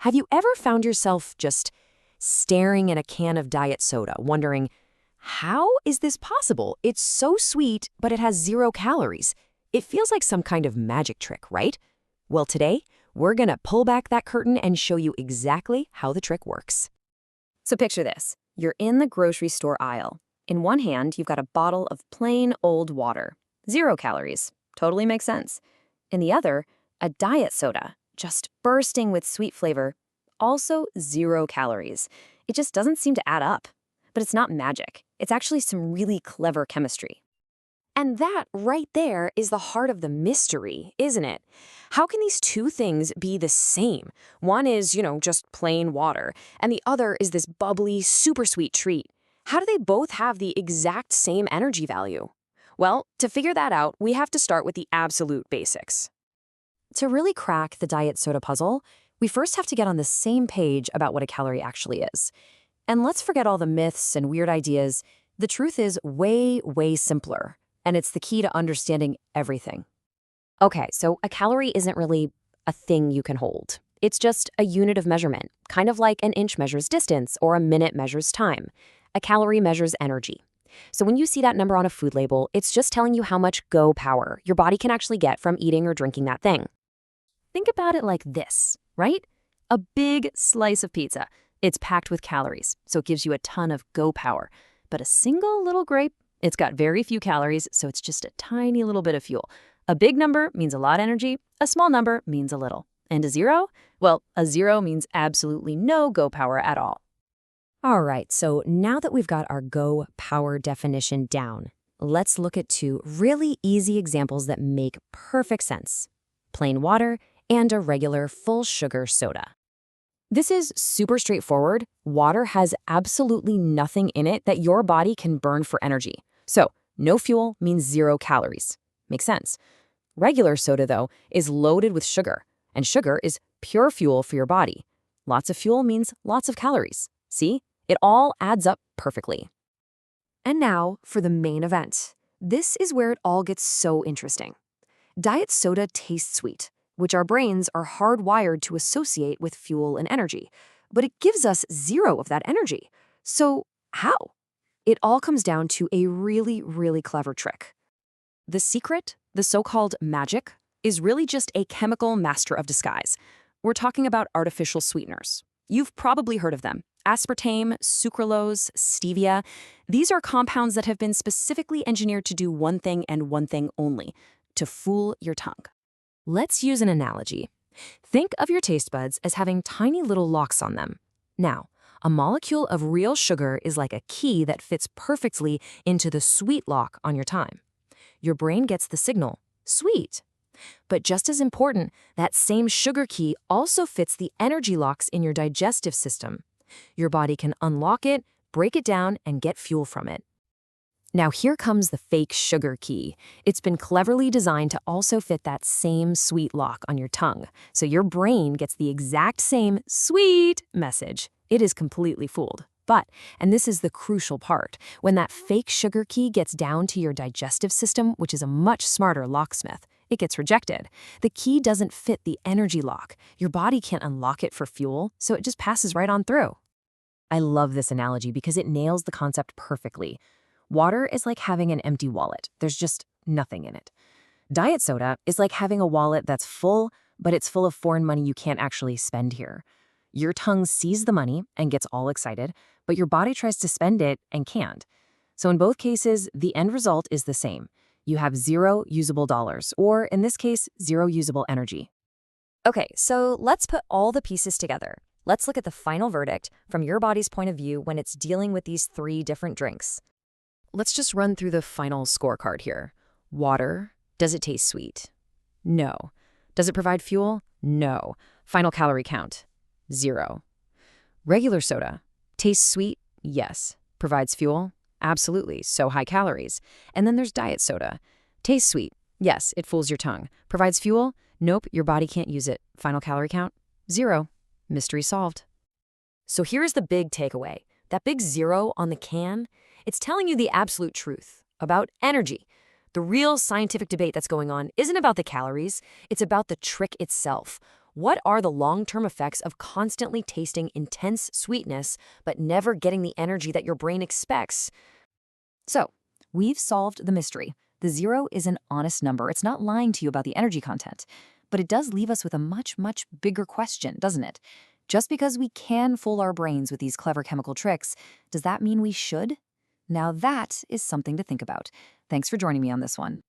Have you ever found yourself just staring at a can of diet soda, wondering, how is this possible? It's so sweet, but it has 0 calories. It feels like some kind of magic trick, right? Well, today, we're gonna pull back that curtain and show you exactly how the trick works. So picture this. You're in the grocery store aisle. In one hand, you've got a bottle of plain old water. 0 calories. Totally makes sense. In the other, a diet soda, just bursting with sweet flavor. Also 0 calories. It just doesn't seem to add up. But it's not magic. It's actually some really clever chemistry. And that right there is the heart of the mystery, isn't it? How can these two things be the same? One is, just plain water, and the other is this bubbly, super sweet treat. How do they both have the exact same energy value? Well, to figure that out, we have to start with the absolute basics. To really crack the diet soda puzzle, we first have to get on the same page about what a calorie actually is. And let's forget all the myths and weird ideas. The truth is way, way simpler. And it's the key to understanding everything. Okay, so a calorie isn't really a thing you can hold. It's just a unit of measurement, kind of like an inch measures distance or a minute measures time. A calorie measures energy. So when you see that number on a food label, it's just telling you how much go power your body can actually get from eating or drinking that thing. Think about it like this, right? A big slice of pizza. It's packed with calories, so it gives you a ton of go power. But a single little grape, it's got very few calories, so it's just a tiny little bit of fuel. A big number means a lot of energy, a small number means a little. And a zero? Well, a zero means absolutely no go power at all. All right, so now that we've got our go power definition down, let's look at two really easy examples that make perfect sense. Plain water and a regular full sugar soda. This is super straightforward. Water has absolutely nothing in it that your body can burn for energy. So, no fuel means 0 calories. Makes sense. Regular soda, though, is loaded with sugar, and sugar is pure fuel for your body. Lots of fuel means lots of calories. See? It all adds up perfectly. And now for the main event. This is where it all gets so interesting. Diet soda tastes sweet, which our brains are hardwired to associate with fuel and energy, but it gives us 0 of that energy. So how? It all comes down to a really, really clever trick. The secret, the so-called magic, is really just a chemical master of disguise. We're talking about artificial sweeteners. You've probably heard of them. Aspartame, sucralose, stevia. These are compounds that have been specifically engineered to do one thing and one thing only, to fool your tongue. Let's use an analogy. Think of your taste buds as having tiny little locks on them. Now, a molecule of real sugar is like a key that fits perfectly into the sweet lock on your tongue. Your brain gets the signal, sweet. But just as important, that same sugar key also fits the energy locks in your digestive system. Your body can unlock it, break it down, and get fuel from it. Now here comes the fake sugar key. It's been cleverly designed to also fit that same sweet lock on your tongue, so your brain gets the exact same sweet message. It is completely fooled. But, and this is the crucial part, when that fake sugar key gets down to your digestive system, which is a much smarter locksmith, it gets rejected. The key doesn't fit the energy lock. Your body can't unlock it for fuel, so it just passes right on through. I love this analogy because it nails the concept perfectly. Water is like having an empty wallet. There's just nothing in it. Diet soda is like having a wallet that's full, but it's full of foreign money you can't actually spend here. Your tongue sees the money and gets all excited, but your body tries to spend it and can't. So in both cases, the end result is the same. You have 0 usable dollars, or in this case, 0 usable energy. Okay, so let's put all the pieces together. Let's look at the final verdict from your body's point of view when it's dealing with these 3 different drinks. Let's just run through the final scorecard here. Water, does it taste sweet? No. Does it provide fuel? No. Final calorie count? 0. Regular soda, tastes sweet? Yes. Provides fuel? Absolutely, so high calories. And then there's diet soda. Tastes sweet? Yes, it fools your tongue. Provides fuel? Nope, your body can't use it. Final calorie count? 0. Mystery solved. So here's the big takeaway. That big 0 on the can, it's telling you the absolute truth about energy. The real scientific debate that's going on isn't about the calories, it's about the trick itself. What are the long-term effects of constantly tasting intense sweetness but never getting the energy that your brain expects? So, we've solved the mystery. The zero is an honest number. It's not lying to you about the energy content. But it does leave us with a much, much bigger question, doesn't it? Just because we can fool our brains with these clever chemical tricks, does that mean we should? Now that is something to think about. Thanks for joining me on this one.